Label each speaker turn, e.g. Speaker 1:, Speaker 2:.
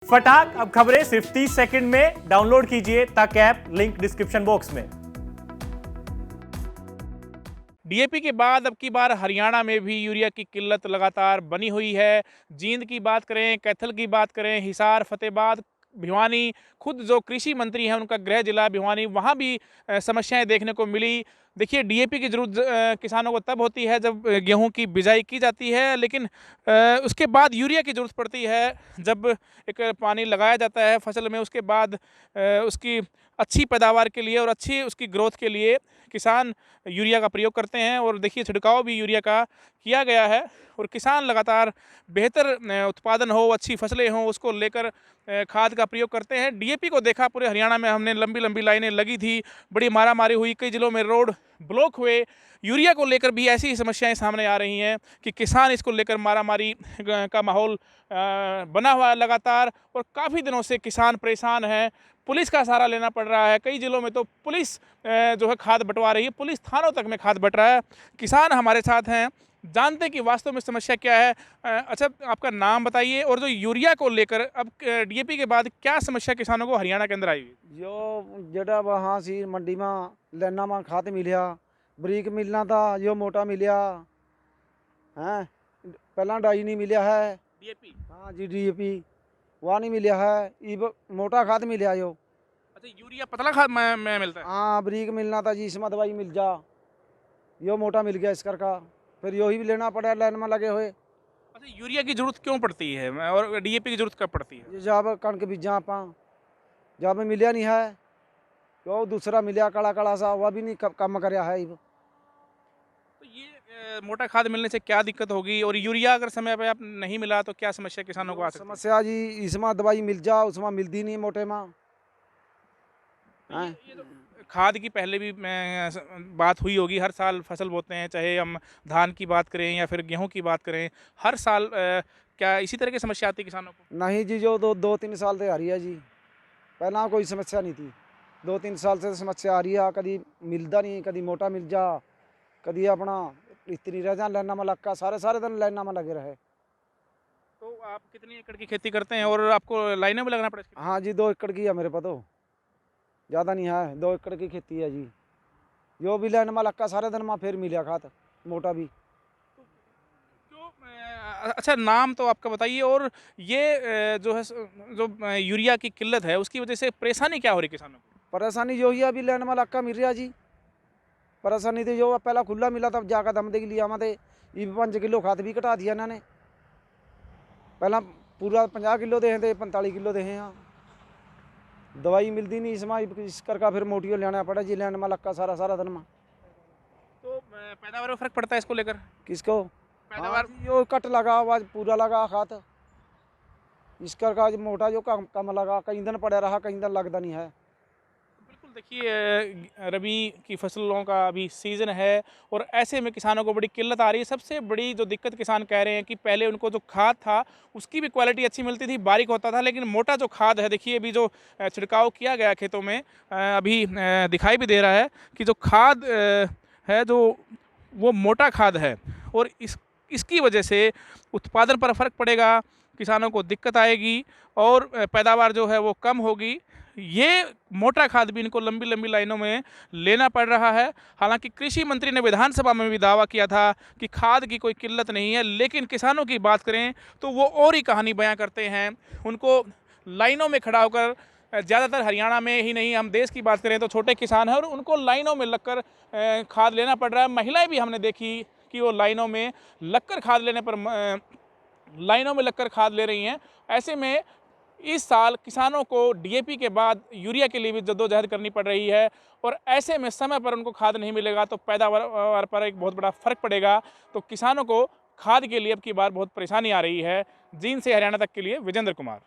Speaker 1: फटाक अब खबरें सिर्फ 30 सेकंड में डाउनलोड कीजिए तक ऐप, लिंक डिस्क्रिप्शन बॉक्स में।
Speaker 2: डीएपी के बाद अब की बार हरियाणा में भी यूरिया की किल्लत लगातार बनी हुई है। जींद की बात करें, कैथल की बात करें, हिसार, फतेहाबाद, भिवानी, खुद जो कृषि मंत्री हैं उनका गृह जिला भिवानी, वहाँ भी समस्याएं देखने को मिली। देखिए, डीएपी की जरूरत किसानों को तब होती है जब गेहूं की बिजाई की जाती है, लेकिन उसके बाद यूरिया की जरूरत पड़ती है जब एक पानी लगाया जाता है फसल में। उसके बाद उसकी अच्छी पैदावार के लिए और अच्छी उसकी ग्रोथ के लिए किसान यूरिया का प्रयोग करते हैं। और देखिए, छिड़काव भी यूरिया का किया गया है और किसान लगातार बेहतर उत्पादन हो, अच्छी फसलें हों, उसको लेकर खाद का प्रयोग करते हैं। डीएपी को देखा पूरे हरियाणा में हमने, लंबी लंबी लाइनें लगी थी, बड़ी मारामारी हुई, कई जिलों में रोड ब्लॉक हुए। यूरिया को लेकर भी ऐसी समस्याएं सामने आ रही हैं कि किसान इसको लेकर मारामारी का माहौल बना हुआ है लगातार, और काफ़ी दिनों से किसान परेशान हैं। पुलिस का सहारा लेना पड़ रहा है। कई जिलों में तो पुलिस जो है खाद बंटवा रही है, पुलिस थानों तक में खाद बंट रहा है। किसान हमारे साथ हैं, जानते हैं कि वास्तव में समस्या क्या है। अच्छा, आपका नाम बताइए, और जो यूरिया को लेकर अब डीएपी के बाद क्या समस्या किसानों को हरियाणा के अंदर आई हुई?
Speaker 3: जो जेड़ा वहाँ सी मंडी में लेना में खाद मिलिया, बरीक मिलना था, जो मोटा मिलिया है। पहला डाई नहीं मिलिया है।
Speaker 2: डीएपी?
Speaker 3: हाँ जी, डीएपी वहाँ नहीं मिलिया है। इब मोटा खाद मिलिया जो।
Speaker 2: अच्छा, यूरिया पतला खाद में मिलता है?
Speaker 3: हाँ, बरीक मिलना था जी, इसमें दवाई मिल जा, यो मोटा मिल गया इस का, फिर यो ही भी लेना पड़ा लाइन में लगे हुए।
Speaker 2: अच्छा, यूरिया की जरूरत क्यों पड़ती है और डीएपी की जरूरत कब पड़ती है?
Speaker 3: ये जब कणक बीजा आप जब मिलिया नहीं है, तो दूसरा मिलिया कड़ा कड़ा सा, वह भी नहीं कम करया है। इब
Speaker 2: तो ये मोटा खाद मिलने से क्या दिक्कत होगी, और यूरिया अगर समय पे आप नहीं मिला तो क्या समस्या किसानों को आ सकती है?
Speaker 3: समस्या जी, इसमें दवाई मिल जा, उसमें मिलती नहीं मोटे में।
Speaker 2: तो ये जो खाद की पहले भी बात हुई होगी, हर साल फसल बोते हैं, चाहे हम धान की बात करें या फिर गेहूं की बात करें, हर साल क्या इसी तरह की समस्या आती है किसानों को?
Speaker 3: नहीं जी, जो दो तीन साल से आ रही है जी, पहला कोई समस्या नहीं थी। 2-3 साल से समस्या आ रही है, कभी मिलता नहीं, कभी मोटा मिल जा, कभी अपना इतनी रह जा लाइना में लग का, सारे सारे दिन लाइना में लगे रहे।
Speaker 2: तो आप कितनी एकड़ की खेती करते हैं और आपको लाइनों में लगना पड़ेगा?
Speaker 3: हाँ जी, 2 एकड़ की है मेरे पास, तो ज़्यादा नहीं है, 2 एकड़ की खेती है जी। जो भी लाइन में लग का सारे दिन में फिर मिला खाद मोटा भी।
Speaker 2: अच्छा, नाम तो आपका बताइए, और ये जो है जो यूरिया की किल्लत है उसकी वजह से परेशानी क्या हो रही है किसानों को?
Speaker 3: परेशानी जो ही है, अभी लाइन में लग का मिल रहा जी। परेशानी तो जो पहला खुला मिला तब जाकर दम दे लिया मत, ये 5 किलो खाद भी घटा दिया इन्होंने। पहला पूरा 50 किलो दे थे, 45 किलो दे हैं। दवाई मिलती नहीं इसमें, इस करके फिर मोटियो लेना पड़ा जी, लाइन में लग का सारा सारा दिन में।
Speaker 2: तो पैदावार में फर्क पड़ता है इसको लेकर?
Speaker 3: किसको?
Speaker 2: पैदावार
Speaker 3: हाँ, जो कट लगा आज पूरा लगा खाद, इस करके मोटा जो कम लगा, कई दिन पड़ा रहा, कई दिन लगता नहीं है।
Speaker 2: बिल्कुल, देखिए, रबी की फसलों का अभी सीज़न है और ऐसे में किसानों को बड़ी किल्लत आ रही है। सबसे बड़ी जो दिक्कत किसान कह रहे हैं कि पहले उनको जो खाद था उसकी भी क्वालिटी अच्छी मिलती थी, बारीक होता था, लेकिन मोटा जो खाद है, देखिए अभी जो छिड़काव किया गया खेतों में, अभी दिखाई भी दे रहा है कि जो खाद है जो वो मोटा खाद है, और इसकी वजह से उत्पादन पर फ़र्क पड़ेगा, किसानों को दिक्कत आएगी और पैदावार जो है वो कम होगी। ये मोटा खाद भी इनको लंबी लंबी लाइनों में लेना पड़ रहा है। हालांकि कृषि मंत्री ने विधानसभा में भी दावा किया था कि खाद की कोई किल्लत नहीं है, लेकिन किसानों की बात करें तो वो और ही कहानी बयां करते हैं। उनको लाइनों में खड़ा होकर, ज़्यादातर हरियाणा में ही नहीं, हम देश की बात करें तो छोटे किसान हैं और उनको लाइनों में लगकर खाद लेना पड़ रहा है। महिलाएं भी हमने देखी कि वो लाइनों में लगकर खाद लेने पर लाइनों में लगकर खाद ले रही हैं। ऐसे में इस साल किसानों को डीएपी के बाद यूरिया के लिए भी जद्दोजहद करनी पड़ रही है, और ऐसे में समय पर उनको खाद नहीं मिलेगा तो पैदावार पर एक बहुत बड़ा फर्क पड़ेगा। तो किसानों को खाद के लिए अब की बार बहुत परेशानी आ रही है। जींद से हरियाणा तक के लिए विजेंद्र कुमार।